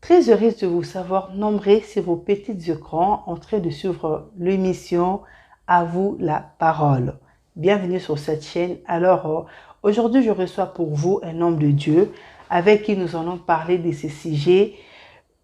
Très heureuse de vous savoir nombreux sur vos petits écrans en train de suivre l'émission À vous la parole. Bienvenue sur cette chaîne. Alors, aujourd'hui, je reçois pour vous un homme de Dieu avec qui nous allons parler de ce sujet,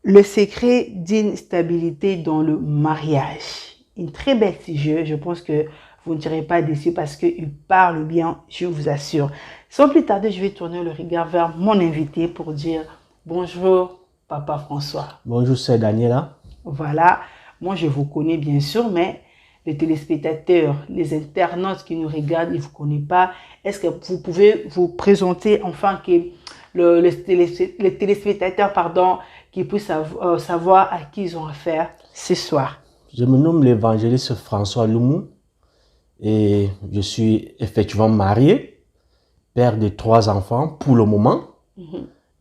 le secret d'une stabilité dans le mariage. Un très bel sujet, je pense que vous ne serez pas déçus parce qu'il parle bien, je vous assure. Sans plus tarder, je vais tourner le regard vers mon invité pour dire bonjour, Papa François. Bonjour, c'est Daniela. Voilà, moi je vous connais bien sûr, mais les téléspectateurs, les internautes qui nous regardent, ils ne vous connaissent pas. Est-ce que vous pouvez vous présenter enfin que les téléspectateurs, qui puissent savoir à qui ils ont affaire ce soir? Je me nomme l'évangéliste François Loumou et je suis effectivement marié, père de 3 enfants pour le moment.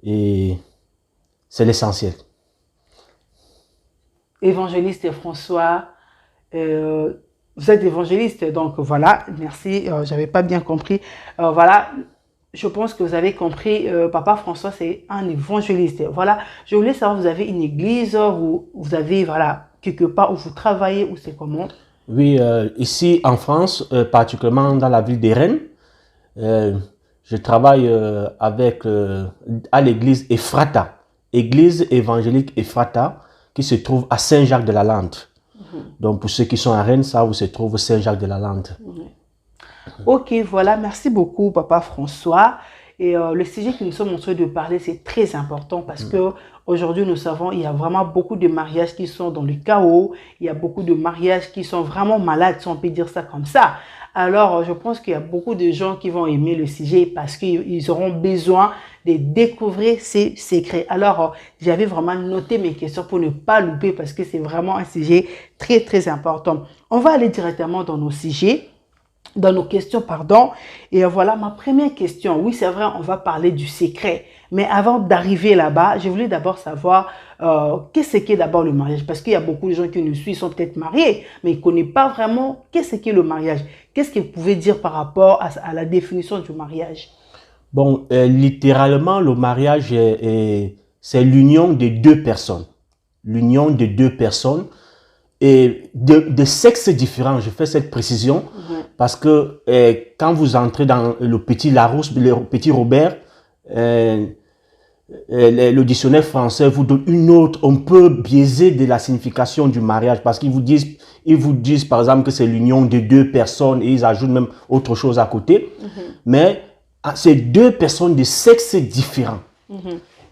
Et c'est l'essentiel. Évangéliste François, vous êtes évangéliste, donc voilà, merci, j'avais pas bien compris. Voilà, je pense que vous avez compris, Papa François, c'est un évangéliste. Voilà, je voulais savoir, vous avez une église, vous avez, voilà, quelque part où vous travaillez, ou c'est comment? Oui, ici en France, particulièrement dans la ville des Rennes, je travaille à l'église Ephrata, église évangélique Ephrata, qui se trouve à Saint-Jacques-de-la-Lande. Donc pour ceux qui sont à Rennes, ça où se trouve Saint-Jacques-de-la-Lande. Ok, voilà, merci beaucoup Papa François. Et le sujet que nous sommes en train de parler, c'est très important parce que aujourd'hui, nous savons, il y a vraiment beaucoup de mariages qui sont dans le chaos. Il y a beaucoup de mariages qui sont vraiment malades, si on peut dire ça comme ça. Alors, je pense qu'il y a beaucoup de gens qui vont aimer le sujet parce qu'ils auront besoin de découvrir ces secrets. Alors, j'avais vraiment noté mes questions pour ne pas louper parce que c'est vraiment un sujet très, très important. On va aller directement dans nos sujets. Dans nos questions, pardon. Et voilà ma première question. Oui, c'est vrai, on va parler du secret. Mais avant d'arriver là-bas, je voulais d'abord savoir qu'est-ce qu'est d'abord le mariage. Parce qu'il y a beaucoup de gens qui nous suivent, sont peut-être mariés, mais ils ne connaissent pas vraiment qu'est-ce qu'est le mariage. Qu'est-ce que vous pouvez dire par rapport à la définition du mariage? Bon, littéralement, le mariage, c'est l'union de 2 personnes. L'union de 2 personnes. Et de sexes différents, je fais cette précision parce que quand vous entrez dans le petit Larousse, le petit Robert, le dictionnaire français vous donne une autre, on peut biaiser de la signification du mariage parce qu'ils vous disent par exemple que c'est l'union de 2 personnes et ils ajoutent même autre chose à côté. Mais c'est 2 personnes de sexes différents.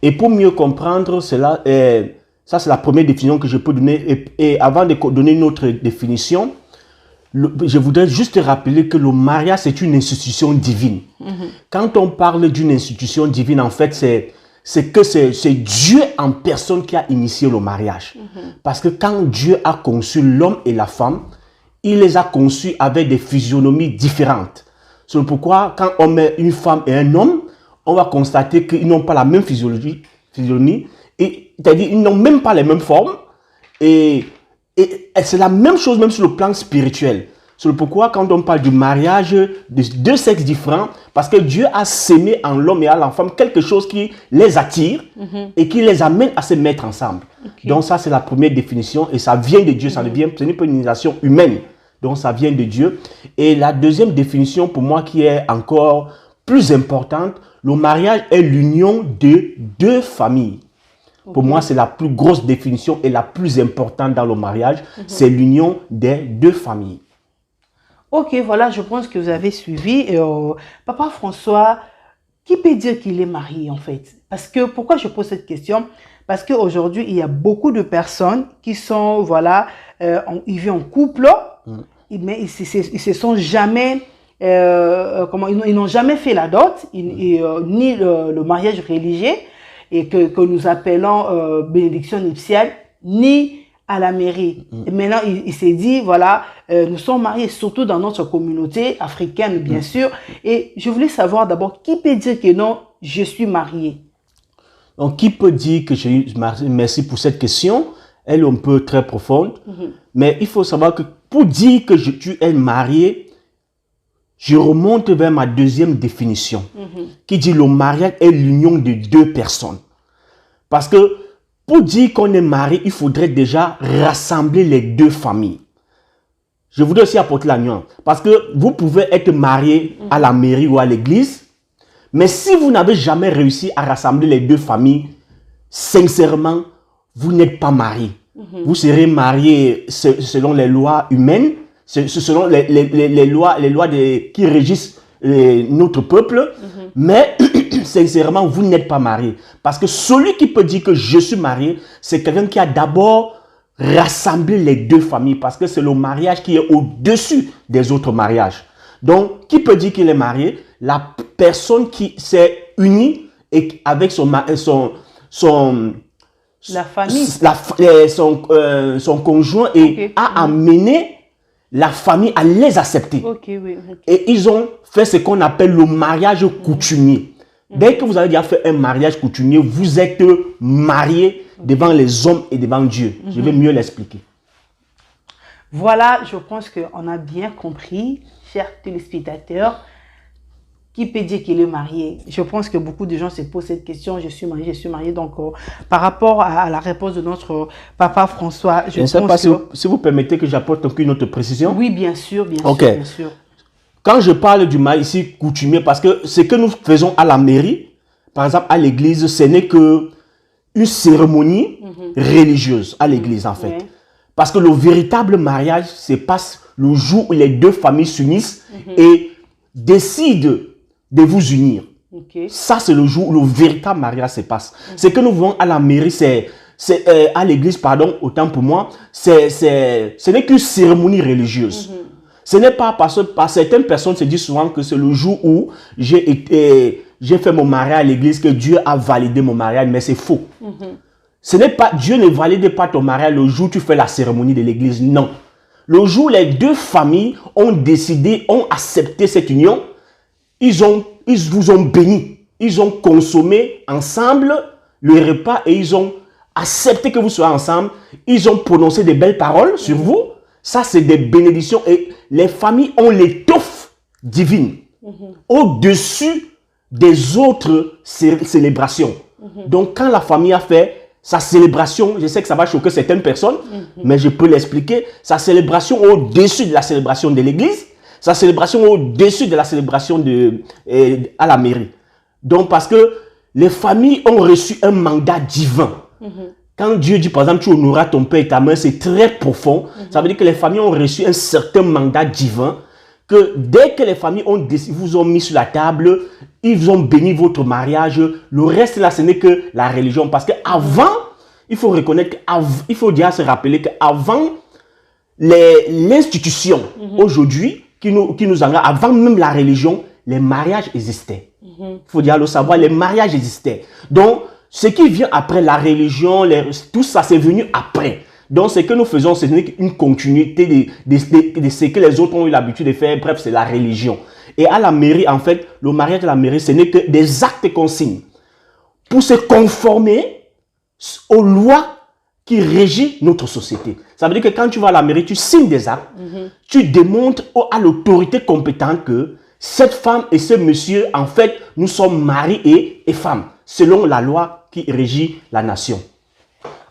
Et pour mieux comprendre cela, ça, c'est la première définition que je peux donner. Et avant de donner une autre définition, je voudrais juste rappeler que le mariage, c'est une institution divine. Quand on parle d'une institution divine, en fait, c'est Dieu en personne qui a initié le mariage. Parce que quand Dieu a conçu l'homme et la femme, il les a conçus avec des physionomies différentes. C'est pourquoi, quand on met une femme et un homme, on va constater qu'ils n'ont pas la même physionomie. C'est-à-dire qu'ils n'ont même pas les mêmes formes et c'est la même chose même sur le plan spirituel. C'est pourquoi quand on parle du mariage de 2 sexes différents, parce que Dieu a sémé en l'homme et à la femme quelque chose qui les attire et qui les amène à se mettre ensemble. Donc ça c'est la première définition et ça vient de Dieu, ce n'est pas une initiation humaine. Donc ça vient de Dieu. Et la deuxième définition pour moi qui est encore plus importante, le mariage est l'union de 2 familles. Pour moi, c'est la plus grosse définition et la plus importante dans le mariage. C'est l'union des 2 familles. Ok, voilà, je pense que vous avez suivi. Papa François, qui peut dire qu'il est marié en fait? Parce que, pourquoi je pose cette question? Parce qu'aujourd'hui, il y a beaucoup de personnes qui sont, voilà, ils vivent en couple, mais ils se sont jamais... ils n'ont jamais fait la dot, ni le mariage religieux, et que nous appelons bénédiction nuptiale, ni à la mairie. Et maintenant, il s'est dit, voilà, nous sommes mariés, surtout dans notre communauté africaine, bien sûr. Et je voulais savoir d'abord, qui peut dire que non, je suis marié? Donc, qui peut dire que je suis marié? Merci pour cette question. Elle est un peu très profonde. Mais il faut savoir que pour dire que tu es marié, je remonte vers ma deuxième définition, qui dit le mariage est l'union de 2 personnes. Parce que Pour dire qu'on est marié, il faudrait déjà rassembler les deux familles. Je voudrais aussi apporter la nuance. Parce que vous pouvez être marié à la mairie ou à l'église, mais si vous n'avez jamais réussi à rassembler les deux familles, sincèrement, vous n'êtes pas marié. Vous serez marié selon les lois humaines, selon les lois qui régissent notre peuple, mais sincèrement, vous n'êtes pas marié. Parce que celui qui peut dire que je suis marié, c'est quelqu'un qui a d'abord rassemblé les deux familles, parce que c'est le mariage qui est au-dessus des autres mariages. Donc, qui peut dire qu'il est marié? La personne qui s'est unie et avec la famille. Son conjoint et a amené la famille à les accepter. Et ils ont fait ce qu'on appelle le mariage coutumier. Dès que vous avez déjà fait un mariage coutumier, vous êtes marié devant les hommes et devant Dieu. Je vais mieux l'expliquer. Voilà, je pense qu'on a bien compris, chers téléspectateurs. Qui peut dire qu'il est marié? Je pense que beaucoup de gens se posent cette question. Je suis marié, je suis marié. Donc, par rapport à la réponse de notre papa François, je ne sais pas si vous permettez que j'apporte une autre précision. Oui, bien sûr, bien sûr. Quand je parle du mariage ici coutumier, parce que ce que nous faisons à la mairie, par exemple à l'église, ce n'est que une cérémonie religieuse à l'église en fait. Parce que le véritable mariage se passe le jour où les deux familles s'unissent et décident de vous unir. Ça, c'est le jour où le véritable mariage se passe. Ce que nous voyons à la mairie, à l'église, pardon, autant pour moi, ce n'est qu'une cérémonie religieuse. Ce n'est pas parce que certaines personnes se disent souvent que c'est le jour où j'ai fait mon mariage à l'église que Dieu a validé mon mariage, mais c'est faux. Ce n'est pas, Dieu ne valide pas ton mariage le jour où tu fais la cérémonie de l'église, non. Le jour où les deux familles ont décidé, ont accepté cette union, ils vous ont béni. Ils ont consommé ensemble le repas et ils ont accepté que vous soyez ensemble. Ils ont prononcé des belles paroles sur vous. Ça, c'est des bénédictions et les familles ont l'étoffe divine au-dessus des autres célébrations. Donc, quand la famille a fait sa célébration, je sais que ça va choquer certaines personnes, mais je peux l'expliquer, sa célébration au-dessus de la célébration de l'église, sa célébration au-dessus de la célébration à la mairie. Donc, parce que les familles ont reçu un mandat divin. Quand Dieu dit, par exemple, tu honoreras ton père et ta mère, c'est très profond. Ça veut dire que les familles ont reçu un certain mandat divin, que dès que les familles vous ont mis sur la table, ils ont béni votre mariage, le reste là, ce n'est que la religion. Parce qu'avant, il faut reconnaître, il faut déjà se rappeler qu'avant l'institution, aujourd'hui, qui nous engage, avant même la religion, les mariages existaient. Il faut déjà le savoir, les mariages existaient. Donc, ce qui vient après la religion, tout ça, c'est venu après. Donc, ce que nous faisons, c'est une continuité de ce que les autres ont eu l'habitude de faire. Bref, c'est la religion. Et à la mairie, en fait, le mariage de la mairie, ce n'est que des actes qu'on signe pour se conformer aux lois qui régissent notre société. Ça veut dire que quand tu vas à la mairie, tu signes des actes, tu démontres à l'autorité compétente que cette femme et ce monsieur, en fait, nous sommes mari et femme, selon la loi qui régit la nation.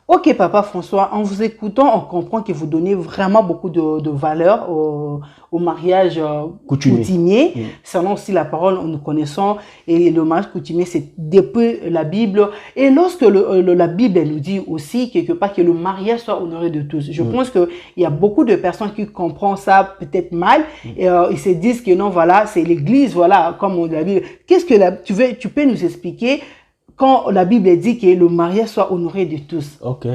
Ok, papa François, en vous écoutant, on comprend que vous donnez vraiment beaucoup de valeur au mariage coutumier. Selon aussi la parole, nous connaissons, et le mariage coutumier, c'est depuis la Bible. Et lorsque la Bible nous dit aussi quelque part que le mariage soit honoré de tous, je pense qu'il y a beaucoup de personnes qui comprennent ça peut-être mal, et ils se disent que non, voilà, c'est l'Église, voilà, comme on l'a dit. Qu'est-ce que tu peux nous expliquer quand la Bible dit que le mariage soit honoré de tous? Ok,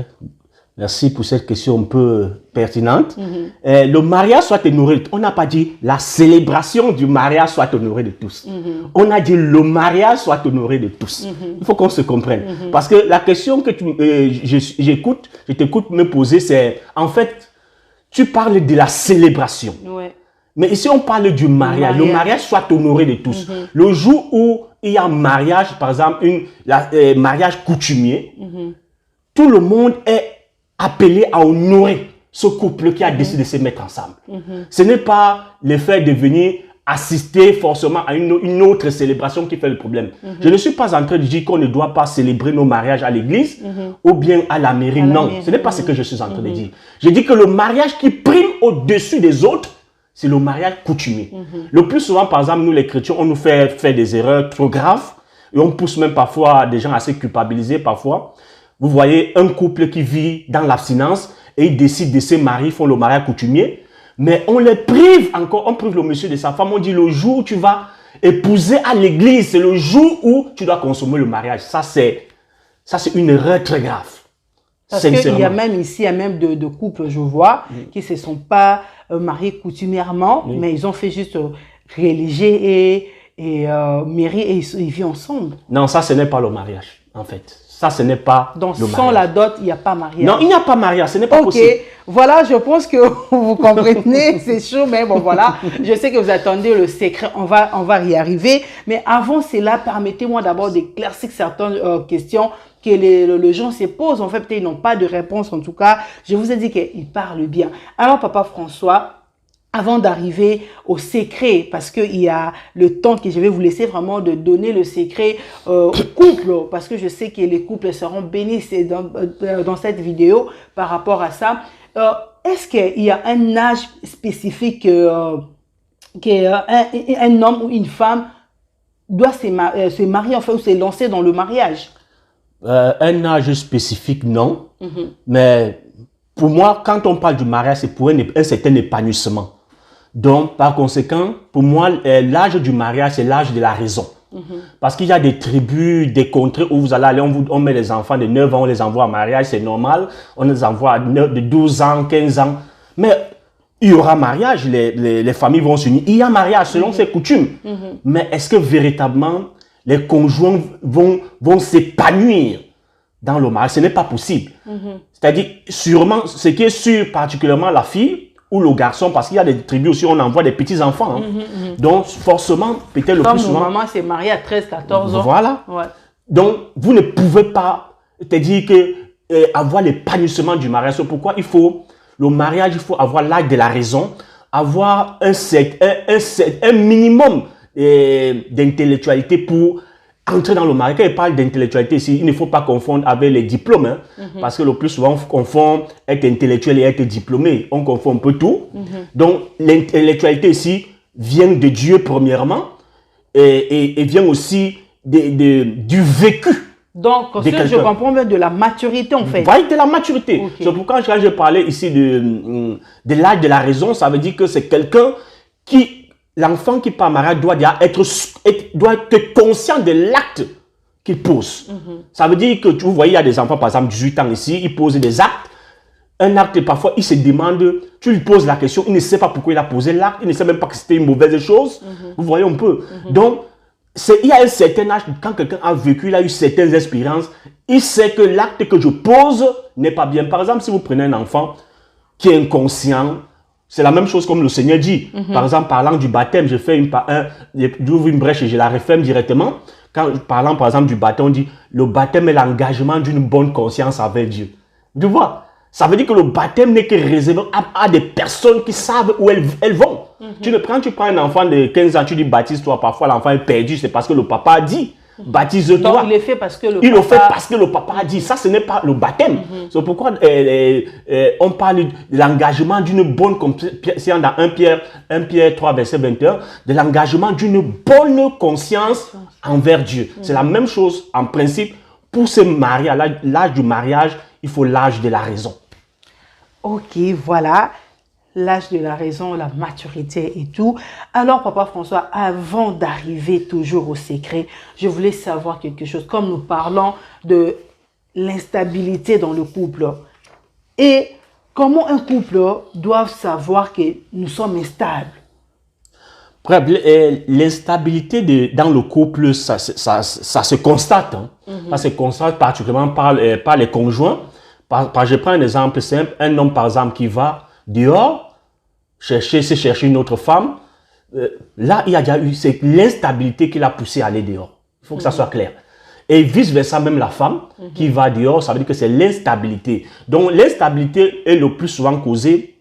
merci pour cette question un peu pertinente. Le mariage soit honoré, on n'a pas dit la célébration du mariage soit honorée de tous. On a dit le mariage soit honoré de tous. Il faut qu'on se comprenne. Parce que la question que je t'écoute me poser, c'est en fait, tu parles de la célébration. Mais ici, on parle du mariage. Le mariage soit honoré de tous. Le jour où il y a un mariage, par exemple, mariage coutumier, tout le monde est appelé à honorer ce couple qui a décidé de se mettre ensemble. Ce n'est pas le fait de venir assister forcément à une autre célébration qui fait le problème. Je ne suis pas en train de dire qu'on ne doit pas célébrer nos mariages à l'église ou bien à la mairie. Non, ce n'est pas ce que je suis en train de dire. Je dis que le mariage qui prime au-dessus des autres, c'est le mariage coutumier. Le plus souvent, par exemple, nous les chrétiens, on nous fait des erreurs trop graves et on pousse même parfois des gens à se culpabiliser parfois. Vous voyez un couple qui vit dans l'abstinence et ils décident de se marier, font le mariage coutumier. Mais on les prive encore, on prive le monsieur de sa femme. On dit le jour où tu vas épouser à l'église, c'est le jour où tu dois consommer le mariage. Ça, c'est une erreur très grave. Parce qu'il y a même ici, il y a même de couples, je vois, qui ne se sont pas mariés coutumièrement, mais ils ont fait juste religieux et mairie et ils vivent ensemble. Non, ça, ce n'est pas le mariage, en fait. Ça, ce n'est pas donc, le mariage. sans la dot, il n'y a pas mariage. Non, il n'y a pas mariage, ce n'est pas possible. Ok, voilà, je pense que vous comprenez, c'est chaud, mais bon, voilà. Je sais que vous attendez le secret, on va y arriver. Mais avant cela, permettez-moi d'abord d'éclaircir certaines questions que les gens se posent. En fait, peut-être ils n'ont pas de réponse, en tout cas. Je vous ai dit qu'ils parlent bien. Alors, Papa François, avant d'arriver au secret, parce qu'il y a le temps que je vais vous laisser vraiment de donner le secret au couple, parce que je sais que les couples seront bénis dans cette vidéo par rapport à ça. Est-ce qu'il y a un âge spécifique qu'un homme ou une femme doit se marier, enfin, ou se lancer dans le mariage? Un âge spécifique, non. Mais pour moi, quand on parle du mariage, c'est pour un certain épanouissement. Donc, par conséquent, pour moi, l'âge du mariage, c'est l'âge de la raison. Parce qu'il y a des tribus, des contrées où vous allez aller, on met les enfants de 9 ans, on les envoie en mariage, c'est normal. On les envoie de 12 ans, 15 ans. Mais il y aura mariage, les familles vont s'unir. Il y a mariage selon ses coutumes. Mais est-ce que véritablement, les conjoints vont s'épanouir dans le mariage? Ce n'est pas possible. C'est-à-dire, sûrement, ce qui est sûr, particulièrement la fille, ou le garçon, parce qu'il y a des tribus aussi, on envoie des petits-enfants. Donc, forcément, peut-être le plus souvent... Comme maman s'est mariée à 13-14 ans. Voilà. Ouais. Donc, vous ne pouvez pas te dire que avoir l'épanouissement du mariage. C'est pourquoi le mariage, il faut avoir l'âge de la raison, avoir un minimum d'intellectualité pour entrer dans le mariage. Quand il parle d'intellectualité ici, il ne faut pas confondre avec les diplômes. Hein, parce que le plus souvent, on confond être intellectuel et être diplômé. On confond un peu tout. Donc, l'intellectualité ici vient de Dieu premièrement et vient aussi du vécu. Donc, je comprends bien de la maturité en fait. Oui, de la maturité. Okay. C'est pourquoi quand je parlais ici de l'âge de la raison, ça veut dire que c'est quelqu'un qui... L'enfant qui part mariage doit être conscient de l'acte qu'il pose. Ça veut dire que, vous voyez, il y a des enfants, par exemple, 18 ans ici, ils posent des actes. Un acte, parfois, il se demande, tu lui poses la question, il ne sait pas pourquoi il a posé l'acte, il ne sait même pas que c'était une mauvaise chose. Vous voyez un peu. Donc, il y a un certain âge, quand quelqu'un a vécu, il a eu certaines expériences, il sait que l'acte que je pose n'est pas bien. Par exemple, si vous prenez un enfant qui est inconscient, c'est la même chose comme le Seigneur dit. Par exemple, parlant du baptême, j'ouvre une brèche et je la referme directement. Parlant par exemple du baptême, on dit le baptême est l'engagement d'une bonne conscience avec Dieu. Tu vois? Ça veut dire que le baptême n'est que réservé à des personnes qui savent où elles vont. Quand tu prends un enfant de 15 ans, tu dis baptise-toi, parfois l'enfant est perdu, c'est parce que le papa a dit. Baptise-toi. Donc il le fait parce que le papa a dit. Ça, ce n'est pas le baptême. C'est pourquoi on parle de l'engagement d'une bonne conscience. C'est dans 1 Pierre 3, verset 21, de l'engagement d'une bonne conscience envers Dieu. C'est la même chose en principe. Pour se marier, à l'âge du mariage, il faut l'âge de la raison. Ok, voilà. L'âge de la raison, la maturité et tout. Alors, Papa François, avant d'arriver toujours au secret, je voulais savoir quelque chose. Comme nous parlons de l'instabilité dans le couple, et comment un couple doit savoir que nous sommes instables? L'instabilité dans le couple, ça se constate. Hein. Ça se constate particulièrement par les conjoints. Je prends un exemple simple. Un homme, par exemple, qui va dehors, chercher une autre femme, là, il y a déjà eu l'instabilité qui l'a poussé à aller dehors. Il faut que ça soit clair. Et vice-versa, même la femme qui va dehors, ça veut dire que c'est l'instabilité. Donc, l'instabilité est le plus souvent causée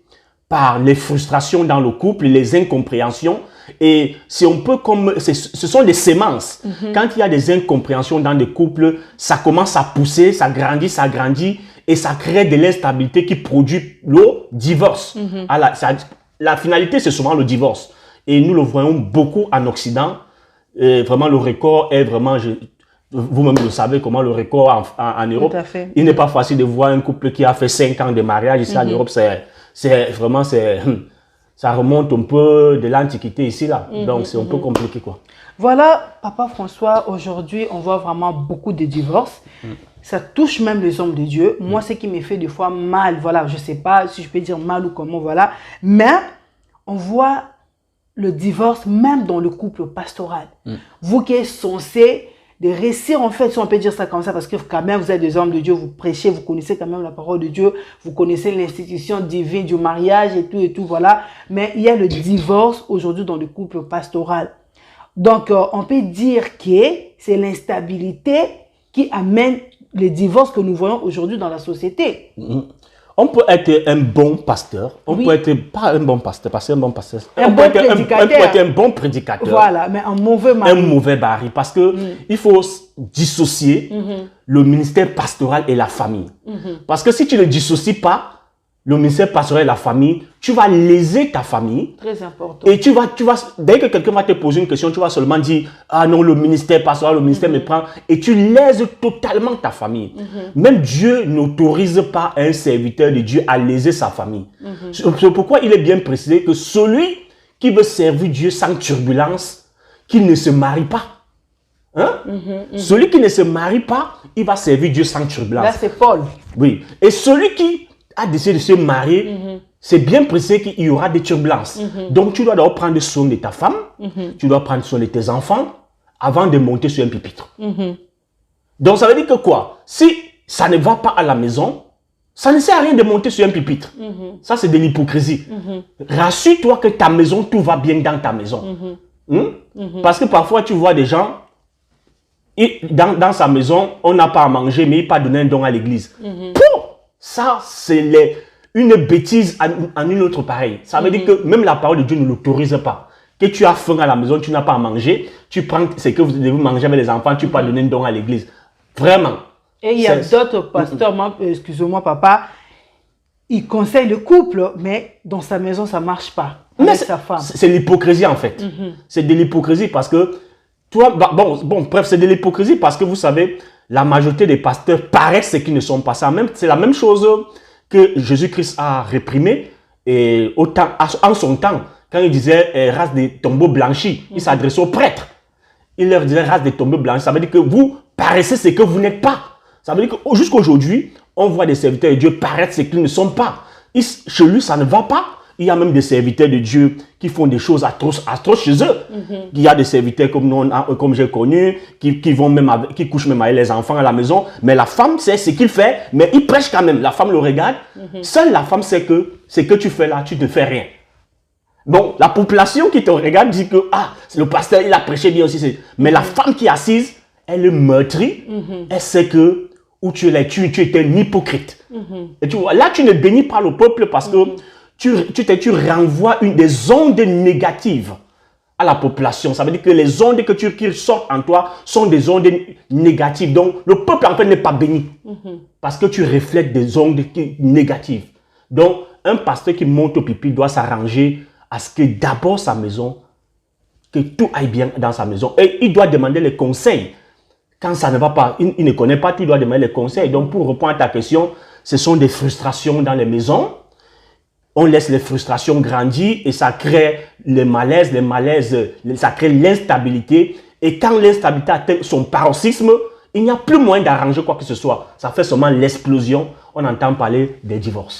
par les frustrations dans le couple, les incompréhensions. Et c'est un peu comme, ce sont des semences. Quand il y a des incompréhensions dans des couples, ça commence à pousser, ça grandit, et ça crée de l'instabilité qui produit le divorce. La finalité, c'est souvent le divorce. Et nous le voyons beaucoup en Occident. Et vraiment, le record est vraiment... Vous-même le savez comment le record en Europe. Tout à fait. Il n'est pas facile de voir un couple qui a fait 5 ans de mariage. Ici en Europe, c'est vraiment... Ça remonte un peu de l'Antiquité ici, là. Donc, c'est un peu compliqué, quoi. Voilà, Papa François, aujourd'hui, on voit vraiment beaucoup de divorces. Ça touche même les hommes de Dieu. Moi, ce qui me fait des fois mal, voilà, je ne sais pas si je peux dire mal ou comment, voilà. Mais on voit le divorce même dans le couple pastoral. Vous qui êtes censé de réussir, en fait, si on peut dire ça comme ça, parce que quand même, vous êtes des hommes de Dieu, vous prêchez, vous connaissez quand même la parole de Dieu, vous connaissez l'institution divine du mariage et tout, voilà. Mais il y a le divorce aujourd'hui dans le couple pastoral. Donc, on peut dire que c'est l'instabilité qui amène les divorces que nous voyons aujourd'hui dans la société. On peut être un bon pasteur, on peut être pas un bon pasteur, parce qu'un bon pasteur, on peut être un bon prédicateur. Voilà, mais un mauvais mari. Un mauvais mari, parce que il faut dissocier le ministère pastoral et la famille. Parce que si tu ne dissocies pas le ministère pastoral et la famille, tu vas léser ta famille. Très important. Et tu vas, dès que quelqu'un va te poser une question, tu vas seulement dire, ah non, le ministère pastoral, le ministère me prend. Et tu lèses totalement ta famille. Même Dieu n'autorise pas un serviteur de Dieu à léser sa famille. C'est pourquoi il est bien précisé que celui qui veut servir Dieu sans turbulence, qu'il ne se marie pas. Hein? Celui qui ne se marie pas, il va servir Dieu sans turbulence. Là, c'est Paul. Oui. Et celui qui a décidé de se marier, c'est bien précisé qu'il y aura des turbulences. Donc, tu dois d'abord prendre soin de ta femme, tu dois prendre soin de tes enfants avant de monter sur un pupitre. Donc, ça veut dire que quoi? Si ça ne va pas à la maison, ça ne sert à rien de monter sur un pupitre. Ça, c'est de l'hypocrisie. Rassure-toi que ta maison, tout va bien dans ta maison. Parce que parfois, tu vois des gens, dans sa maison, on n'a pas à manger, mais il n'a pas donné un don à l'église. Ça, c'est une bêtise en une autre pareille. Ça veut dire que même la parole de Dieu ne l'autorise pas. Que tu as faim à la maison, tu n'as pas à manger, tu prends ce que vous devez manger avec les enfants, tu peux pas donner un don à l'église. Vraiment. Et il y a d'autres pasteurs, excusez-moi papa, ils conseillent le couple, mais dans sa maison, ça ne marche pas avec sa femme. C'est l'hypocrisie en fait. C'est de l'hypocrisie parce que, toi, bref, c'est de l'hypocrisie parce que vous savez, la majorité des pasteurs paraissent ce qu'ils ne sont pas. C'est la même chose que Jésus-Christ a réprimé et en son temps, quand il disait race des tombeaux blanchis, il s'adressait aux prêtres. Il leur disait race des tombeaux blanchis. Ça veut dire que vous paraissez ce que vous n'êtes pas. Ça veut dire que jusqu'à aujourd'hui, on voit des serviteurs de Dieu paraître ce qu'ils ne sont pas. Chez lui, ça ne va pas. Il y a même des serviteurs de Dieu qui font des choses atroces chez eux. Il y a des serviteurs comme j'ai connu, qui couchent même avec les enfants à la maison. Mais la femme sait ce qu'il fait, mais il prêche quand même. La femme le regarde. Seule la femme sait que ce que tu fais là, tu ne fais rien. Donc, la population qui te regarde dit que le pasteur, il a prêché bien aussi. Mais la femme qui est assise, elle est meurtrie. Elle sait que où tu es un hypocrite. Et tu vois, là, tu ne bénis pas le peuple parce que tu renvoies des ondes négatives à la population. Ça veut dire que les ondes qui sortent en toi sont des ondes négatives. Donc, le peuple en fait n'est pas béni. Parce que tu reflètes des ondes négatives. Donc, un pasteur qui monte au pupitre doit s'arranger à ce que d'abord sa maison, que tout aille bien dans sa maison. Et il doit demander les conseils. Quand ça ne va pas, il ne connaît pas, tu dois demander les conseils. Donc, pour répondre à ta question, ce sont des frustrations dans les maisons. On laisse les frustrations grandir et ça crée les malaises, ça crée l'instabilité. Et quand l'instabilité atteint son paroxysme, il n'y a plus moyen d'arranger quoi que ce soit. Ça fait seulement l'explosion. On entend parler des divorces.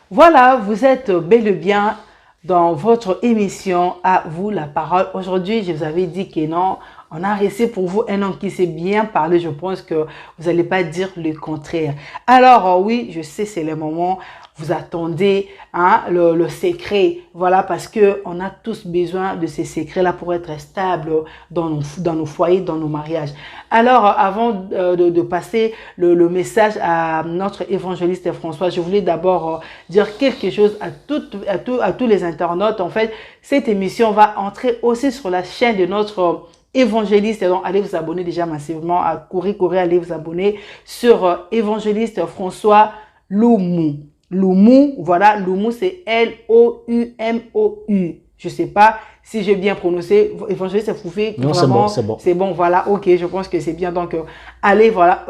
Voilà, vous êtes bel et bien dans votre émission À vous la parole. Aujourd'hui, je vous avais dit que non, on a resté pour vous un homme qui sait bien parler. Je pense que vous n'allez pas dire le contraire. Alors, oui, je sais, c'est le moment vous attendez hein, le secret. Voilà, parce qu'on a tous besoin de ces secrets-là pour être stable dans nos foyers, dans nos mariages. Alors, avant de passer le message à notre évangéliste François, je voulais d'abord dire quelque chose à tous les internautes. En fait, cette émission va entrer aussi sur la chaîne de notre évangéliste. Donc, allez vous abonner déjà massivement. Courir, allez vous abonner sur évangéliste François Loumou. Loumou, voilà, Loumou, c'est Loumou. Je sais pas si j'ai bien prononcé. Évangéliste, vous pouvez non, vraiment... c'est bon. C'est bon, voilà, ok, je pense que c'est bien. Donc, allez, voilà,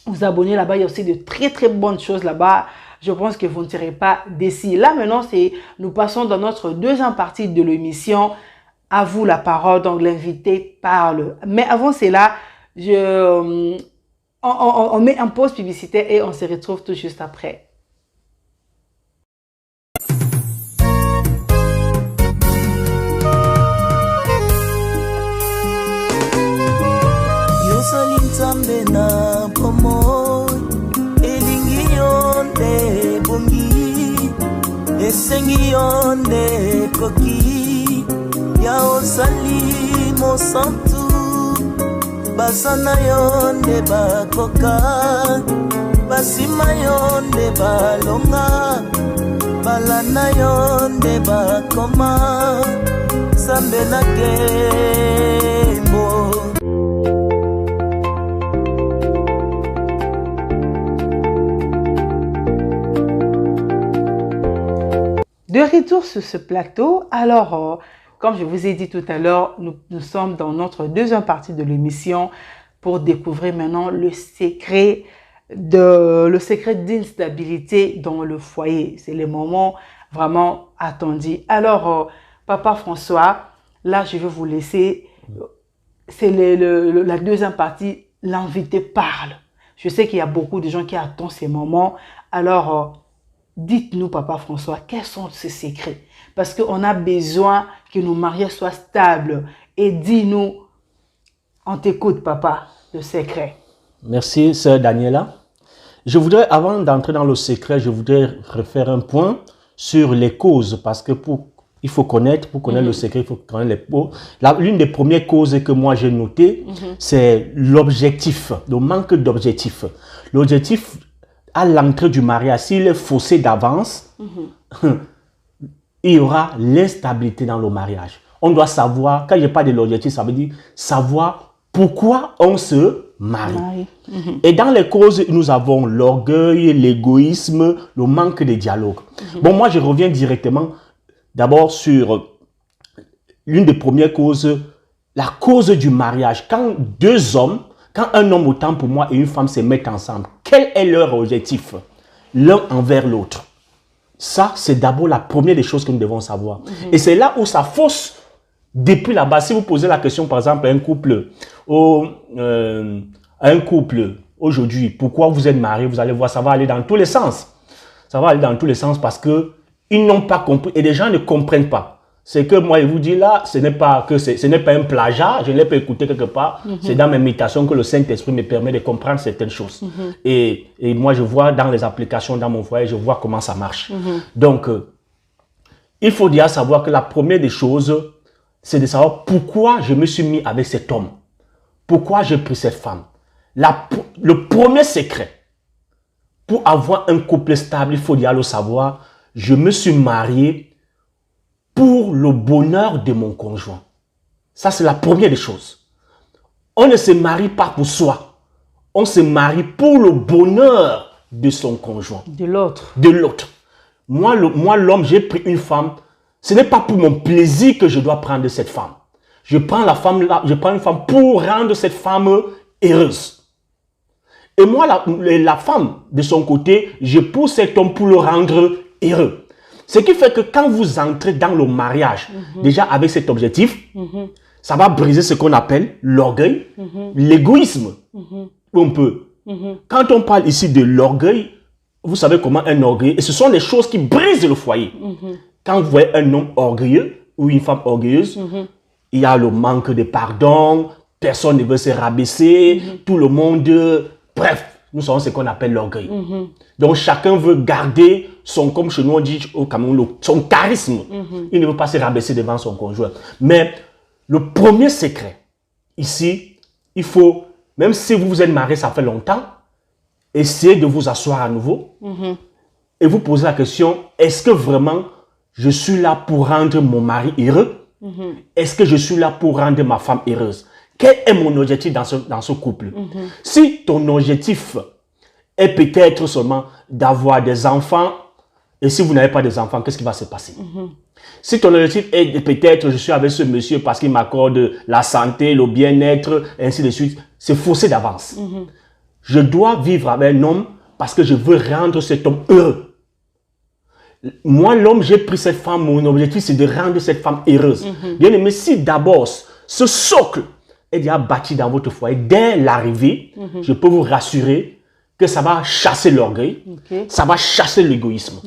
vous abonner là-bas. Il y a aussi de très, très bonnes choses là-bas. Je pense que vous ne serez pas déçus. Là, maintenant, nous passons dans notre deuxième partie de l'émission. À vous la parole, donc l'invité parle. Mais avant cela, on met un pause publicitaire et on se retrouve tout juste après. Ya osali mosantu basana yonde bakoka basima yonde balonga balana yonde bakoma sambe na gembo. De retour sur ce plateau, alors comme je vous ai dit tout à l'heure, nous sommes dans notre deuxième partie de l'émission pour découvrir maintenant le secret d'instabilité dans le foyer. C'est le moment vraiment attendu. Alors, Papa François, là, je vais vous laisser. C'est la deuxième partie, l'invité parle. Je sais qu'il y a beaucoup de gens qui attendent ces moments. Alors, dites-nous, Papa François, quels sont ces secrets? Parce qu'on a besoin que nos mariages soient stables. Et dis-nous, on t'écoute, papa, le secret. Merci, sœur Daniela. Je voudrais, avant d'entrer dans le secret, je voudrais refaire un point sur les causes. Parce que il faut connaître, pour connaître le secret, il faut connaître les causes. L'une des premières causes que moi j'ai notées, c'est l'objectif, le manque d'objectif. L'objectif à l'entrée du mariage, s'il est faussé d'avance, il y aura l'instabilité dans le mariage. On doit savoir, quand je parle de l'objectif, ça veut dire savoir pourquoi on se marie. Et dans les causes, nous avons l'orgueil, l'égoïsme, le manque de dialogue. Bon, moi, je reviens directement d'abord sur l'une des premières causes, la cause du mariage. Quand un homme autant pour moi et une femme se mettent ensemble, quel est leur objectif? L'un envers l'autre. Ça, c'est d'abord la première des choses que nous devons savoir. Et c'est là où ça fausse depuis là-bas. Si vous posez la question, par exemple, à un couple aujourd'hui, pourquoi vous êtes mariés, vous allez voir, ça va aller dans tous les sens. Ça va aller dans tous les sens parce qu'ils n'ont pas compris et les gens ne comprennent pas. C'est que moi, je vous dis là, ce n'est pas un plagiat, je ne l'ai pas écouté quelque part. C'est dans mes méditations que le Saint-Esprit me permet de comprendre certaines choses. Et moi, je vois dans les applications, dans mon foyer, je vois comment ça marche. Donc, il faut déjà savoir que la première des choses, c'est de savoir pourquoi je me suis mis avec cet homme. Pourquoi j'ai pris cette femme. Le premier secret, pour avoir un couple stable, il faut déjà le savoir, je me suis marié pour le bonheur de mon conjoint. Ça, c'est la première des choses. On ne se marie pas pour soi. On se marie pour le bonheur de son conjoint. De l'autre. De l'autre. Moi, l'homme, j'ai pris une femme. Ce n'est pas pour mon plaisir que je dois prendre cette femme. Je prends une femme pour rendre cette femme heureuse. Et moi, la femme, de son côté, je pousse cet homme pour le rendre heureux. Ce qui fait que quand vous entrez dans le mariage, déjà avec cet objectif, ça va briser ce qu'on appelle l'orgueil, l'égoïsme. Un peu. Quand on parle ici de l'orgueil, vous savez comment un orgueil, et ce sont les choses qui brisent le foyer. Quand vous voyez un homme orgueilleux ou une femme orgueilleuse, il y a le manque de pardon, personne ne veut se rabaisser, tout le monde, bref, nous savons ce qu'on appelle l'orgueil. Donc, chacun veut garder son, comme chez nous on dit au Cameroun, son charisme. Il ne veut pas se rabaisser devant son conjoint. Mais le premier secret, ici, il faut, même si vous vous êtes marié, ça fait longtemps, essayez de vous asseoir à nouveau et vous poser la question, est-ce que vraiment je suis là pour rendre mon mari heureux? Est-ce que je suis là pour rendre ma femme heureuse? Quel est mon objectif dans ce couple? Si ton objectif est peut-être seulement d'avoir des enfants, et si vous n'avez pas des enfants, qu'est-ce qui va se passer? Si ton objectif est peut-être je suis avec ce monsieur parce qu'il m'accorde la santé, le bien-être, ainsi de suite, c'est faussé d'avance. Je dois vivre avec un homme parce que je veux rendre cet homme heureux. Moi, l'homme, j'ai pris cette femme, mon objectif, c'est de rendre cette femme heureuse. Bien aimé, si d'abord, ce socle est déjà bâti dans votre foyer, dès l'arrivée, je peux vous rassurer que ça va chasser l'orgueil, ça va chasser l'égoïsme.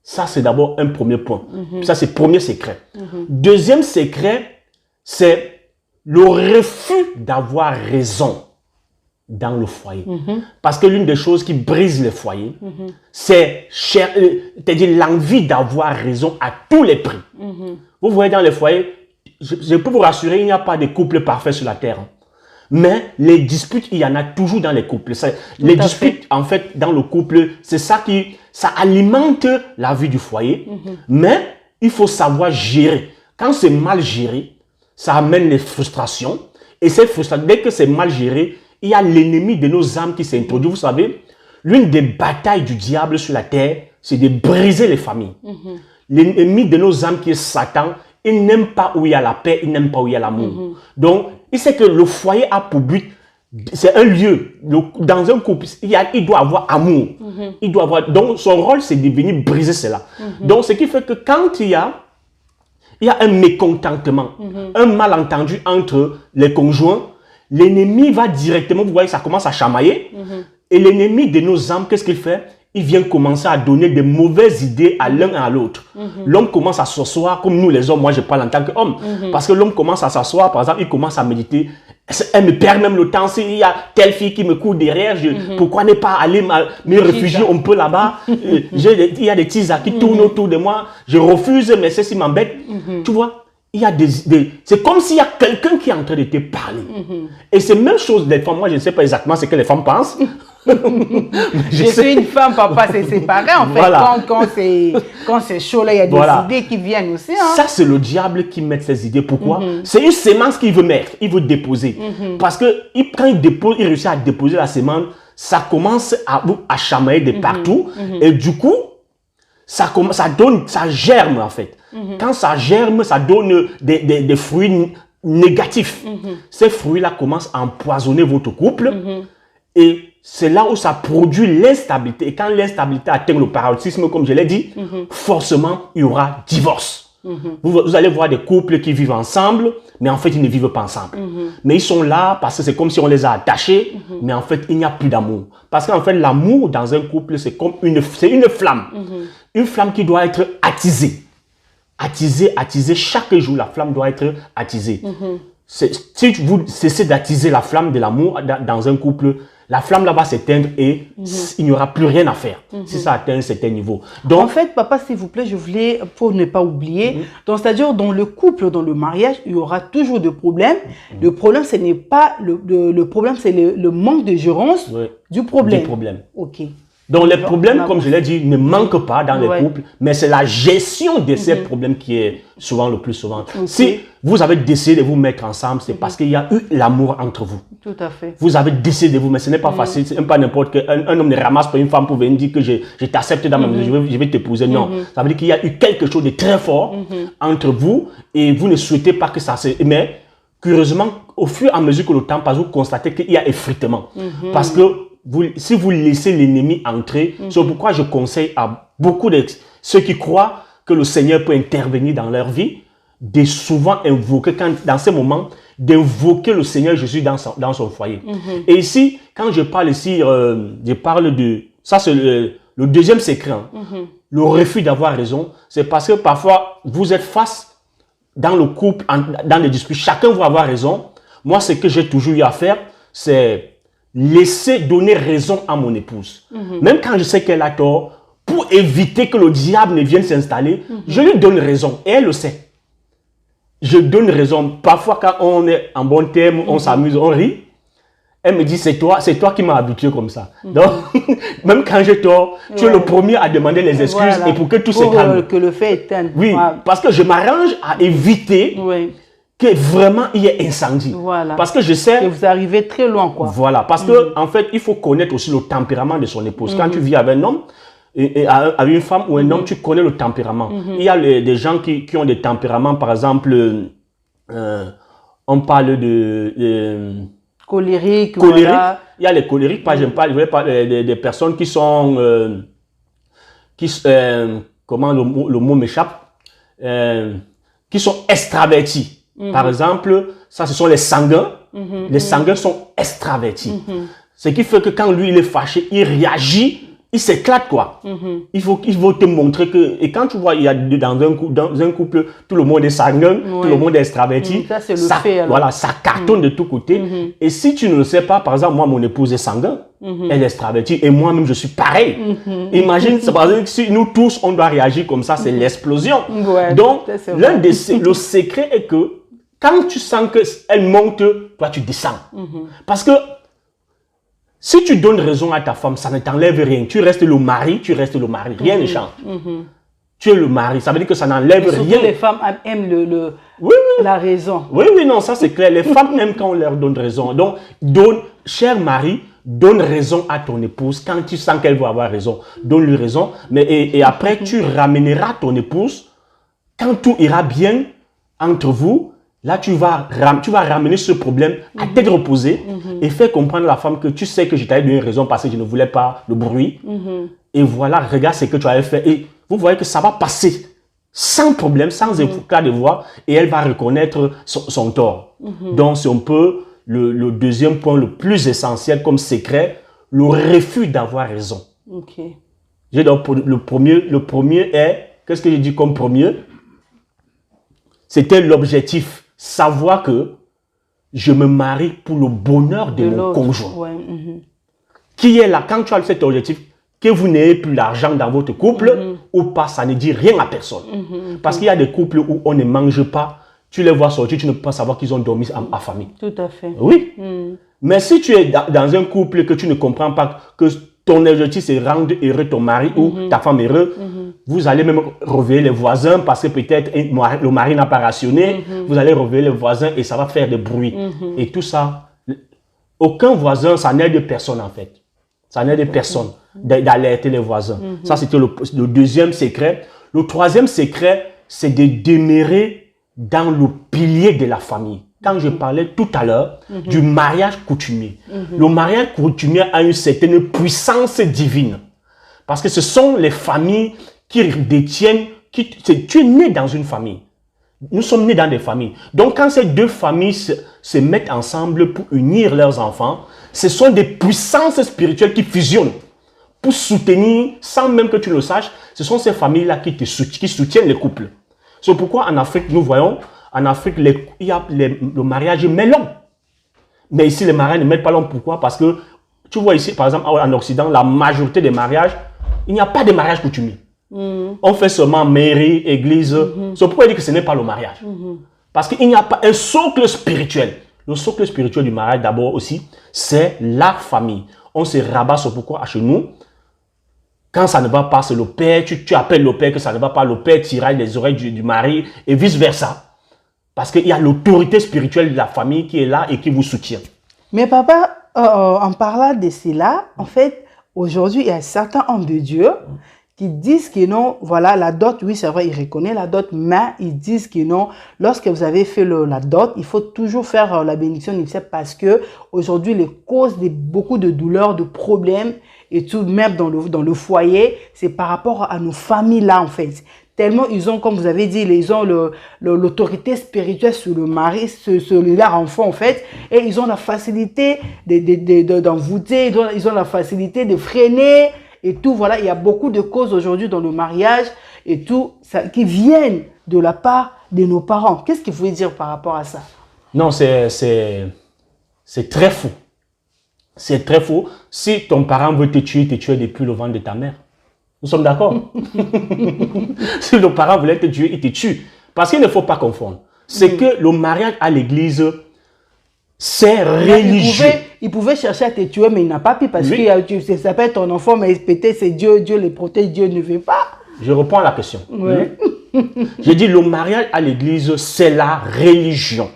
Ça, c'est d'abord un premier point. Ça, c'est le premier secret. Deuxième secret, c'est le refus d'avoir raison dans le foyer. Parce que l'une des choses qui brise le foyer, c'est l'envie d'avoir raison à tous les prix. Vous voyez dans les foyers, je peux vous rassurer, il n'y a pas de couple parfait sur la terre. Mais les disputes, il y en a toujours dans les couples. Les disputes, en fait, dans le couple, c'est ça ça alimente la vie du foyer. Mais il faut savoir gérer. Quand c'est mal géré, ça amène les frustrations. Et ces frustrations, dès que c'est mal géré, il y a l'ennemi de nos âmes qui s'introduit. Vous savez, l'une des batailles du diable sur la terre, c'est de briser les familles. L'ennemi de nos âmes qui est Satan, il n'aime pas où il y a la paix, il n'aime pas où il y a l'amour. Donc, il sait que le foyer a pour but, c'est un lieu, dans un couple, il doit avoir amour. Il doit avoir, donc, son rôle, c'est de venir briser cela. Donc, ce qui fait que quand il y a un mécontentement, un malentendu entre les conjoints, l'ennemi va directement, vous voyez, ça commence à chamailler. Et l'ennemi de nos âmes, qu'est-ce qu'il fait? Il vient commencer à donner de mauvaises idées à l'un et à l'autre. L'homme commence à s'asseoir, comme nous les hommes, moi je parle en tant qu'homme. Parce que l'homme commence à s'asseoir, par exemple, il commence à méditer. Elle me perd même le temps. S'il y a telle fille qui me court derrière, pourquoi ne pas aller me réfugier un peu là-bas? Il y a des tisas qui tournent autour de moi. Je refuse, mais ceci m'embête. Tu vois? Il y a c'est comme s'il y a quelqu'un qui est en train de te parler. Et c'est la même chose des femmes. Moi, je ne sais pas exactement ce que les femmes pensent. Je suis une femme, papa, c'est séparé en fait. Voilà. Quand c'est chaud, là, il y a des idées qui viennent aussi. Hein. Ça, c'est le diable qui met ces idées. Pourquoi? C'est une sémence qu'il veut mettre, il veut déposer. Parce que quand il dépose, il réussit à déposer la sémence, ça commence à chamailler de partout. Et du coup, ça germe en fait. Quand ça germe, ça donne des fruits négatifs. Ces fruits-là commencent à empoisonner votre couple. Et c'est là où ça produit l'instabilité. Et quand l'instabilité atteint le paroxysme, comme je l'ai dit, forcément, il y aura divorce. Vous allez voir des couples qui vivent ensemble, mais en fait, ils ne vivent pas ensemble. Mais ils sont là parce que c'est comme si on les a attachés, mais en fait, il n'y a plus d'amour. Parce qu'en fait, l'amour dans un couple, c'est comme une flamme. Une flamme qui doit être attisée. Attisée. Chaque jour, la flamme doit être attisée. Si vous cessez d'attiser la flamme de l'amour dans un couple, la flamme là va s'éteindre et il n'y aura plus rien à faire si ça atteint un certain niveau. Donc, en fait, papa, s'il vous plaît, je voulais, pour ne pas oublier, c'est-à-dire dans le couple, dans le mariage, il y aura toujours des problèmes. Le problème, ce n'est pas le problème, c'est le manque de gérance du problème. Ok. Donc les problèmes, comme je l'ai dit, ne manquent pas dans les couples, mais c'est la gestion de ces problèmes qui est souvent le plus souvent. Si vous avez décidé de vous mettre ensemble, c'est parce qu'il y a eu l'amour entre vous. Tout à fait. Vous avez décidé de vous, mais ce n'est pas facile. C'est pas n'importe quel un homme ne ramasse pas une femme pour venir dire que je t'accepte dans ma maison, je vais t'épouser. Non, ça veut dire qu'il y a eu quelque chose de très fort entre vous et vous ne souhaitez pas que ça se... Mais curieusement, au fur et à mesure que le temps passe, vous constatez qu'il y a effritement. Parce que si vous laissez l'ennemi entrer, c'est pourquoi je conseille à beaucoup de ceux qui croient que le Seigneur peut intervenir dans leur vie, de souvent invoquer, dans ces moments, d'invoquer le Seigneur Jésus dans son foyer. Et ici, quand je parle ici, je parle de... Ça, c'est le deuxième secret. Le refus d'avoir raison, c'est parce que parfois, vous êtes face dans le couple, dans les disputes, chacun va avoir raison. Moi, ce que j'ai toujours eu à faire, c'est laisser donner raison à mon épouse. Même quand je sais qu'elle a tort, pour éviter que le diable ne vienne s'installer, je lui donne raison. Et elle le sait. Je donne raison. Parfois, quand on est en bon terme, on s'amuse, on rit. Elle me dit, c'est toi qui m'as habitué comme ça. Donc, même quand j'ai tort, tu es le premier à demander les excuses et pour que tout se calme. Que le fait éteinte. Oui, parce que je m'arrange à éviter que vraiment il y ait incendie. Voilà. Parce que je sais... que vous arrivez très loin, quoi. Voilà, parce que en fait, il faut connaître aussi le tempérament de son épouse. Quand tu vis avec un homme, et avec une femme ou un homme, tu connais le tempérament. Il y a des gens qui ont des tempéraments, par exemple, on parle de colérique. Voilà. Il y a les colériques, je vais parler des personnes qui sont, comment le mot m'échappe, qui sont extravertis. Par exemple, ça ce sont les sanguins. Les sanguins sont extravertis. Ce qui fait que quand lui il est fâché, il réagit, il s'éclate quoi. Il faut te montrer que, et quand tu vois, il y a dans un couple, tout le monde est sanguin, tout le monde est extraverti. Ça, c'est le fait, alors. Voilà, ça cartonne de tous côtés. Et si tu ne le sais pas, par exemple, moi, mon épouse est sanguin, elle est extravertie, et moi-même, je suis pareil. Imagine, c'est par exemple, si nous tous, on doit réagir comme ça, c'est l'explosion. Donc, le secret est que, quand tu sens qu'elle monte, toi, tu descends. Parce que, si tu donnes raison à ta femme, ça ne t'enlève rien. Tu restes le mari, rien ne change. Tu es le mari, ça veut dire que ça n'enlève rien. Les femmes aiment la raison. Oui, non, ça c'est clair. Les femmes aiment quand on leur donne raison. Donc, cher mari, donne raison à ton épouse. Quand tu sens qu'elle va avoir raison, donne-lui raison. Et après, tu ramèneras ton épouse. Quand tout ira bien entre vous, là, tu vas ramener ce problème à tête reposée et faire comprendre à la femme que tu sais que je t'avais donné raison parce que je ne voulais pas le bruit. Et voilà, regarde ce que tu avais fait. Et vous voyez que ça va passer sans problème, sans éclat de voix et elle va reconnaître son tort. Donc, c'est un peu le deuxième point le plus essentiel comme secret, le refus d'avoir raison. Donc, le premier est, qu'est-ce que j'ai dit comme premier? C'était l'objectif. Savoir que je me marie pour le bonheur de mon conjoint. Qui est là, quand tu as cet objectif, que vous n'ayez plus l'argent dans votre couple ou pas, ça ne dit rien à personne. Parce qu'il y a des couples où on ne mange pas, tu les vois sortir, tu ne peux pas savoir qu'ils ont dormi en famille. Tout à fait. Oui. Mais si tu es dans un couple que tu ne comprends pas que ton objectif c'est rendre heureux ton mari ou ta femme heureux, vous allez même réveiller les voisins parce que peut-être le mari n'a pas rationné, vous allez réveiller les voisins et ça va faire des bruits. Et tout ça, aucun voisin, ça n'aide personne en fait. Ça n'aide personne d'alerter les voisins. Ça, c'était le deuxième secret. Le troisième secret, c'est de demeurer dans le pilier de la famille. Quand je parlais tout à l'heure du mariage coutumier. Le mariage coutumier a une certaine puissance divine. Parce que ce sont les familles qui détiennent, tu es né dans une famille. Nous sommes nés dans des familles. Donc quand ces deux familles se mettent ensemble pour unir leurs enfants, ce sont des puissances spirituelles qui fusionnent pour soutenir, sans même que tu le saches, ce sont ces familles-là qui soutiennent les couples. C'est pourquoi en Afrique, nous voyons, en Afrique, il y a le mariage met l'homme. Mais ici, les mariages ne mettent pas l'homme. Pourquoi? Parce que, tu vois ici, par exemple, en Occident, la majorité des mariages, il n'y a pas de mariage coutumier. On fait seulement mairie, église. C'est pourquoi il dit que ce n'est pas le mariage. Parce qu'il n'y a pas un socle spirituel. Le socle spirituel du mariage, d'abord aussi, c'est la famille. On se rabat sur pourquoi chez nous. Quand ça ne va pas, c'est le père. Tu appelles le père que ça ne va pas. Le père tira les oreilles du mari et vice-versa. Parce qu'il y a l'autorité spirituelle de la famille qui est là et qui vous soutient. Mais papa, en parlant de cela, en fait, aujourd'hui, il y a certains hommes de Dieu qui disent que non, voilà, la dot, oui, c'est vrai, ils reconnaissent la dot, mais ils disent que non, lorsque vous avez fait la dot, il faut toujours faire la bénédiction nuptiale parce que aujourd'hui, les causes de beaucoup de douleurs, de problèmes et tout, même dans le foyer, c'est par rapport à nos familles-là, en fait. Tellement ils ont, comme vous avez dit, ils ont l'autorité spirituelle sur le mari, sur leur enfant, en fait, et ils ont la facilité d'envoûter, ils ont la facilité de freiner, et tout, voilà, il y a beaucoup de causes aujourd'hui dans le mariage, et tout, ça, qui viennent de la part de nos parents. Qu'est-ce que vous voulez dire par rapport à ça? Non, c'est très fou. C'est très faux. Si ton parent veut te tuer depuis le ventre de ta mère. Nous sommes d'accord? Si le parent voulait te tuer, il te tue. Parce qu'il ne faut pas confondre. C'est que le mariage à l'église, c'est religieux. Il pouvait chercher à te tuer, mais il n'a pas pu parce que ça s'appelle ton enfant, mais peut-être c'est Dieu, Dieu les protège, Dieu ne veut pas. Je reprends la question. Ouais. J'ai dit, le mariage à l'église, c'est la religion.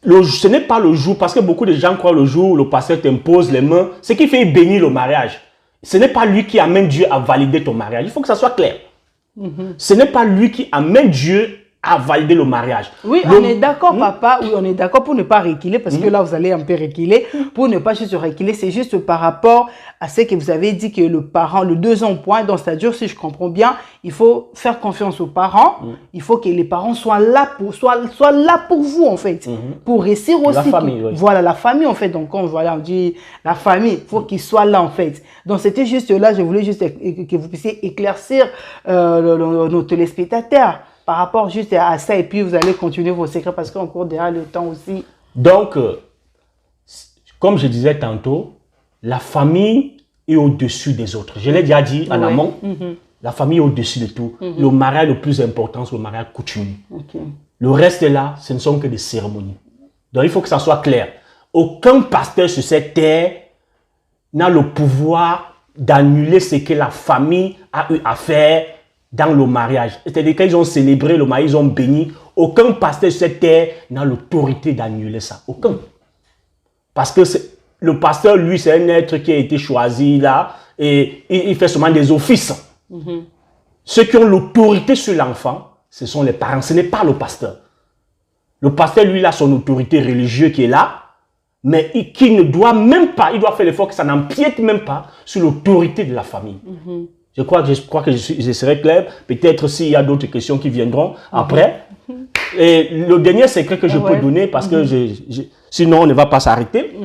Ce n'est pas le jour, parce que beaucoup de gens croient le jour où le pasteur t'impose les mains, ce qui fait bénir le mariage. Ce n'est pas lui qui amène Dieu à valider ton mariage. Il faut que ça soit clair. Ce n'est pas lui qui amène Dieu à valider le mariage. Oui, on est d'accord, papa. Oui, on est d'accord pour ne pas reculer, parce que là, vous allez un peu reculer. Pour ne pas juste reculer, c'est juste par rapport à ce que vous avez dit que le parent, le deuxième point, donc c'est-à-dire, si je comprends bien, il faut faire confiance aux parents. Il faut que les parents soient là pour vous, en fait. Pour réussir aussi. La famille, oui. Voilà, la famille, en fait. Donc, on dit la famille, il faut qu'ils soient là, en fait. Donc, c'était juste là, je voulais juste que vous puissiez éclaircir nos téléspectateurs par rapport juste à ça, et puis vous allez continuer vos secrets parce qu'on court derrière le temps aussi. Donc, comme je disais tantôt, la famille est au-dessus des autres. Je l'ai déjà dit en amont, la famille est au-dessus de tout. Le mariage le plus important, c'est le mariage coutumier. Le reste là, ce ne sont que des cérémonies. Donc, il faut que ça soit clair. Aucun pasteur sur cette terre n'a le pouvoir d'annuler ce que la famille a eu à faire dans le mariage. C'est-à-dire qu'ils ont célébré le mariage, ils ont béni. Aucun pasteur sur cette terre n'a l'autorité d'annuler ça. Aucun. Parce que le pasteur, lui, c'est un être qui a été choisi là et il fait seulement des offices. Ceux qui ont l'autorité sur l'enfant, ce sont les parents. Ce n'est pas le pasteur. Le pasteur, lui, il a son autorité religieuse qui est là, mais qui ne doit même pas, il doit faire l'effort que ça n'empiète même pas sur l'autorité de la famille. Je crois que je serai clair. Peut-être s'il y a d'autres questions qui viendront après. Et le dernier secret que je peux donner, parce que sinon on ne va pas s'arrêter,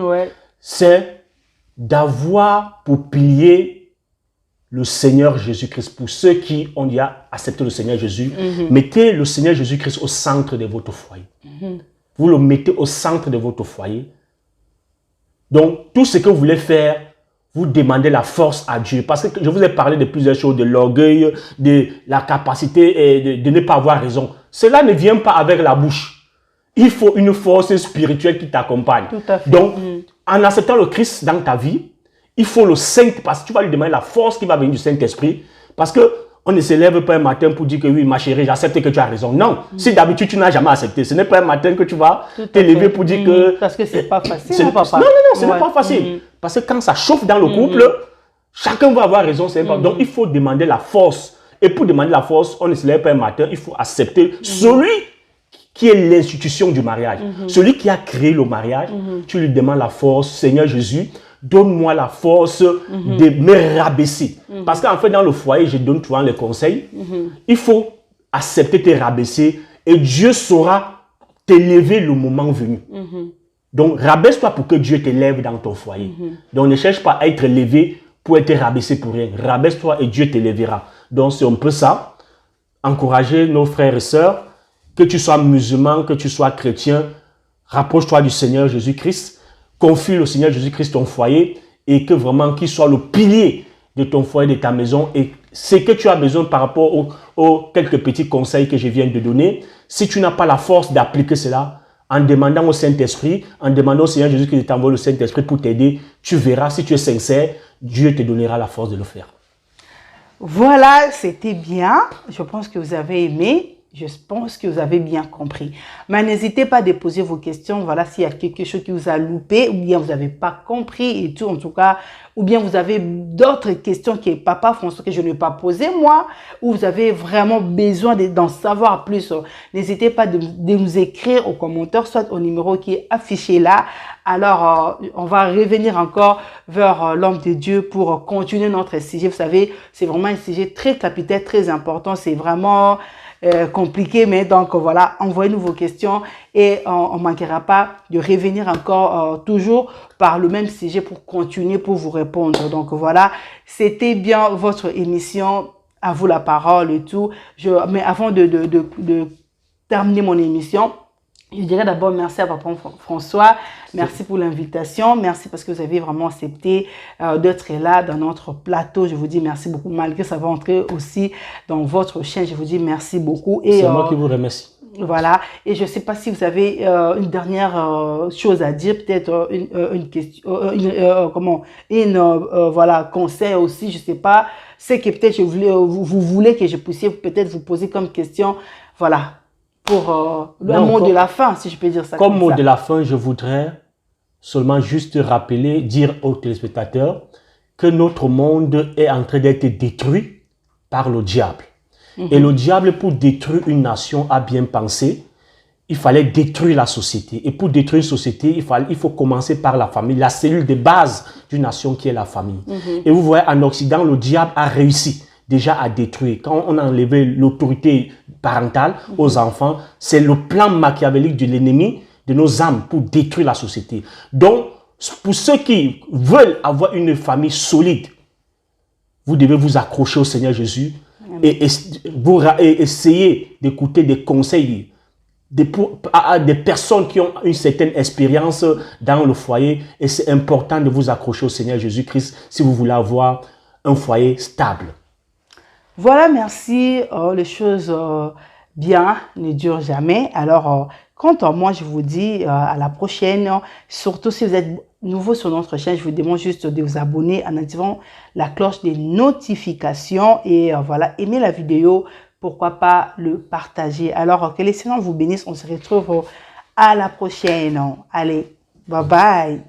c'est d'avoir pour pilier le Seigneur Jésus-Christ. Pour ceux qui ont déjà accepté le Seigneur Jésus, mettez le Seigneur Jésus-Christ au centre de votre foyer. Vous le mettez au centre de votre foyer. Donc, tout ce que vous voulez faire, vous demandez la force à Dieu. Parce que je vous ai parlé de plusieurs choses, de l'orgueil, de la capacité de ne pas avoir raison. Cela ne vient pas avec la bouche. Il faut une force spirituelle qui t'accompagne. Donc, en acceptant le Christ dans ta vie, il faut le Saint, parce que tu vas lui demander la force qui va venir du Saint-Esprit. Parce que on ne se lève pas un matin pour dire que oui, ma chérie, j'accepte que tu as raison. Non, si d'habitude tu n'as jamais accepté, ce n'est pas un matin que tu vas te lever pour dire que... Parce que c'est pas facile, papa. Non, ce n'est pas facile. Parce que quand ça chauffe dans le couple, chacun va avoir raison. Donc, il faut demander la force. Et pour demander la force, on ne se lève pas un matin, il faut accepter celui qui est l'institution du mariage. Celui qui a créé le mariage, tu lui demandes la force, Seigneur Jésus, donne-moi la force de me rabaisser. Parce qu'en fait, dans le foyer, je donne souvent les conseils. Il faut accepter de te rabaisser et Dieu saura t'élever le moment venu. Donc, rabaisse-toi pour que Dieu t'élève dans ton foyer. Donc, ne cherche pas à être élevé pour être rabaissé pour rien. Rabaisse-toi et Dieu t'élèvera. Donc, c'est un peu ça. Encourager nos frères et sœurs, que tu sois musulman, que tu sois chrétien, rapproche-toi du Seigneur Jésus-Christ. Confie au Seigneur Jésus-Christ ton foyer et que vraiment qu'il soit le pilier de ton foyer, de ta maison. Et ce que tu as besoin par rapport aux quelques petits conseils que je viens de donner, si tu n'as pas la force d'appliquer cela, en demandant au Saint-Esprit, en demandant au Seigneur Jésus-Christ de t'envoyer le Saint-Esprit pour t'aider, tu verras, si tu es sincère, Dieu te donnera la force de le faire. Voilà, c'était bien. Je pense que vous avez aimé. Je pense que vous avez bien compris. Mais n'hésitez pas à déposer vos questions. Voilà, s'il y a quelque chose qui vous a loupé, ou bien vous n'avez pas compris et tout, en tout cas, ou bien vous avez d'autres questions que Papa François, que je n'ai pas posées moi, ou vous avez vraiment besoin d'en savoir plus. N'hésitez pas de nous écrire aux commentaires, soit au numéro qui est affiché là. Alors, on va revenir encore vers l'homme de Dieu pour continuer notre sujet. Vous savez, c'est vraiment un sujet très capital, très important. C'est vraiment compliqué, mais donc voilà, envoyez-nous vos questions et on ne manquera pas de revenir encore toujours par le même sujet pour continuer, pour vous répondre. Donc voilà, c'était bien votre émission, à vous la parole et tout. Mais avant de terminer mon émission, Je dirais d'abord merci à Papa François, merci pour l'invitation, merci parce que vous avez vraiment accepté d'être là dans notre plateau. Je vous dis merci beaucoup, malgré ça va entrer aussi dans votre chaîne. Je vous dis merci beaucoup. C'est moi qui vous remercie. Voilà, et je ne sais pas si vous avez une dernière chose à dire, peut-être une question, voilà, conseil aussi, je ne sais pas, c'est que peut-être vous voulez que je puisse peut-être vous poser comme question, voilà, pour le mot de la fin, si je peux dire ça. Comme mot de la fin, je voudrais seulement juste rappeler, dire aux téléspectateurs que notre monde est en train d'être détruit par le diable. Et le diable, pour détruire une nation, a bien pensé, il fallait détruire la société. Et pour détruire une société, il faut commencer par la famille, la cellule de base d'une nation qui est la famille. Et vous voyez, en Occident, le diable a réussi déjà à détruire. Quand on a enlevé l'autorité parentale aux enfants, c'est le plan machiavélique de l'ennemi de nos âmes pour détruire la société. Donc, pour ceux qui veulent avoir une famille solide, vous devez vous accrocher au Seigneur Jésus et essayer d'écouter des conseils à des personnes qui ont une certaine expérience dans le foyer. Et c'est important de vous accrocher au Seigneur Jésus-Christ si vous voulez avoir un foyer stable. Voilà, merci. Les choses bien ne durent jamais. Alors, quant à moi, je vous dis à la prochaine. Surtout si vous êtes nouveau sur notre chaîne, je vous demande juste de vous abonner en activant la cloche des notifications. Et voilà, aimez la vidéo. Pourquoi pas le partager. Alors, que les Seigneur vous bénisse. On se retrouve à la prochaine. Allez, bye bye.